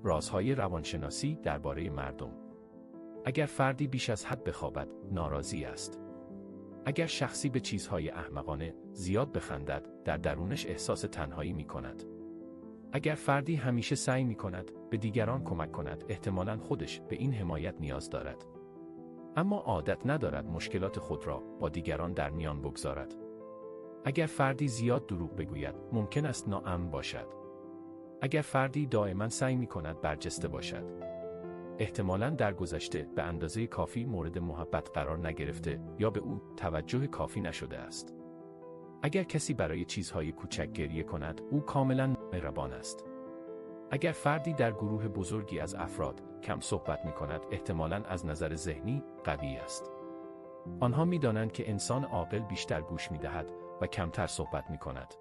رازهای روانشناسی درباره مردم. اگر فردی بیش از حد بخوابد، ناراضی است. اگر شخصی به چیزهای احمقانه زیاد بخندد، در درونش احساس تنهایی می‌کند. اگر فردی همیشه سعی می‌کند به دیگران کمک کند، احتمالاً خودش به این حمایت نیاز دارد. اما عادت ندارد مشکلات خود را با دیگران در میان بگذارد. اگر فردی زیاد دروغ بگوید، ممکن است ناامن باشد. اگر فردی دائما سعی می‌کند برجسته باشد، احتمالاً در گذشته به اندازه کافی مورد محبت قرار نگرفته یا به او توجه کافی نشده است. اگر کسی برای چیزهای کوچک گریه کند، او کاملاً مهربان است. اگر فردی در گروه بزرگی از افراد کم صحبت می‌کند، احتمالاً از نظر ذهنی قوی است. آنها می‌دانند که انسان عاقل بیشتر گوش می‌دهد و کمتر صحبت می‌کند.